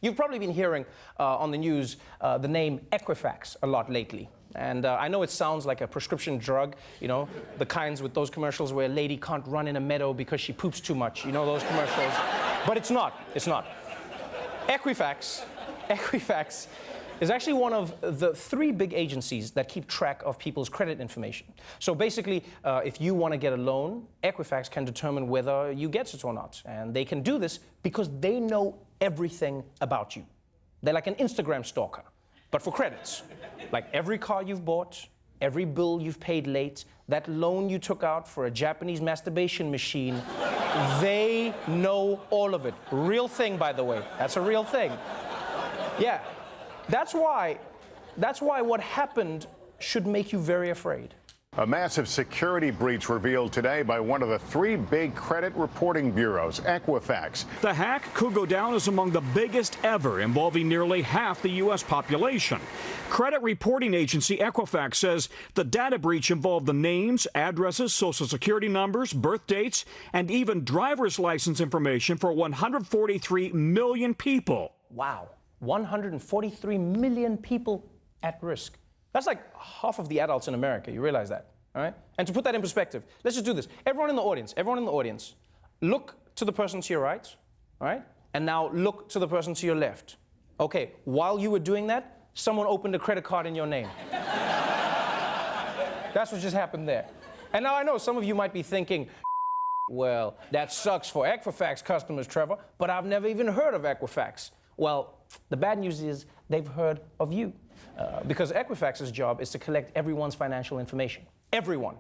You've probably been hearing on the news the name Equifax a lot lately. And I know it sounds like a prescription drug, you know, the kinds with those commercials where a lady can't run in a meadow because she poops too much. You know those commercials? But it's not. It's not. Equifax is actually one of the 3 big agencies that keep track of people's credit information. So basically, if you want to get a loan, Equifax can determine whether you get it or not. And they can do this because they know everything about you. They're like an Instagram stalker, but for credits. Like every car you've bought, every bill you've paid late, that loan you took out for a Japanese masturbation machine, they know all of it. Real thing, by the way. That's a real thing. Yeah. That's why what happened should make you very afraid. A massive security breach revealed today by one of the 3 big credit reporting bureaus, Equifax. The hack could go down as among the biggest ever, involving nearly half the U.S. population. Credit reporting agency Equifax says the data breach involved the names, addresses, social security numbers, birth dates, and even driver's license information for 143 million people. Wow. 143 million people at risk. That's like half of the adults in America. You realize that, all right? And to put that in perspective, let's just do this. Everyone in the audience, look to the person to your right, all right? And now look to the person to your left. Okay, while you were doing that, someone opened a credit card in your name. That's what just happened there. And now I know some of you might be thinking, well, that sucks for Equifax customers, Trevor, but I've never even heard of Equifax. Well, the bad news is they've heard of you. Because Equifax's job is to collect everyone's financial information. Everyone,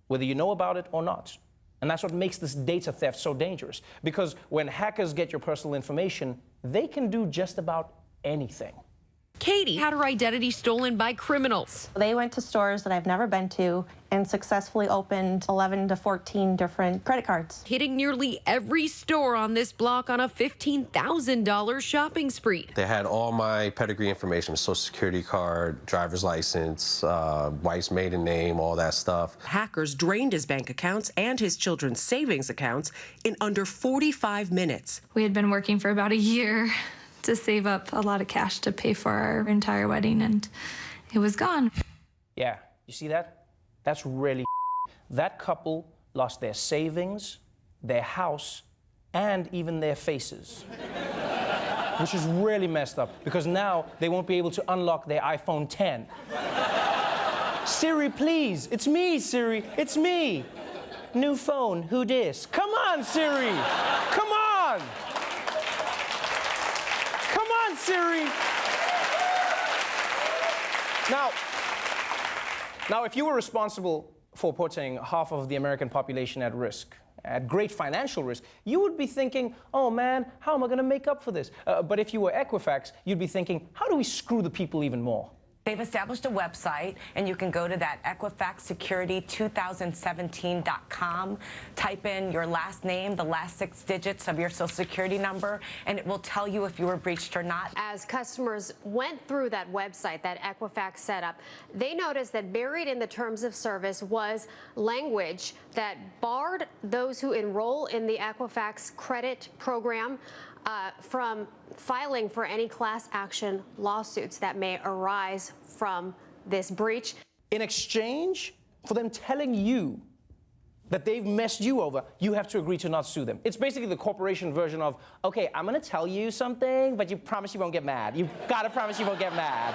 whether you know about it or not. And that's what makes this data theft so dangerous. Because when hackers get your personal information, they can do just about anything. Katie had her identity stolen by criminals. They went to stores that I've never been to and successfully opened 11 to 14 different credit cards. Hitting nearly every store on this block on a $15,000 shopping spree. They had all my pedigree information, social security card, driver's license, wife's maiden name, all that stuff. Hackers drained his bank accounts and his children's savings accounts in under 45 minutes. We had been working for about a year to save up a lot of cash to pay for our entire wedding, and it was gone. Yeah, you see that? That's really that couple lost their savings, their house, and even their faces. Which is really messed up, because now they won't be able to unlock their iPhone 10. Siri, please. It's me, Siri. It's me. New phone, who dis? Come on, Siri. Come on. Come on, Siri. Now, if you were responsible for putting half of the American population at risk, at great financial risk, you would be thinking, oh man, how am I going to make up for this? But if you were Equifax, you'd be thinking, how do we screw the people even more? They've established a website, and you can go to that EquifaxSecurity2017.com, type in your last name, the last 6 digits of your social security number, and it will tell you if you were breached or not. As customers went through that website that Equifax set up, they noticed that buried in the terms of service was language that barred those who enroll in the Equifax credit program from filing for any class action lawsuits that may arise from this breach. In exchange for them telling you that they've messed you over, you have to agree to not sue them. It's basically the corporation version of, okay, I'm gonna tell you something, but you promise you won't get mad. You've gotta promise you won't get mad.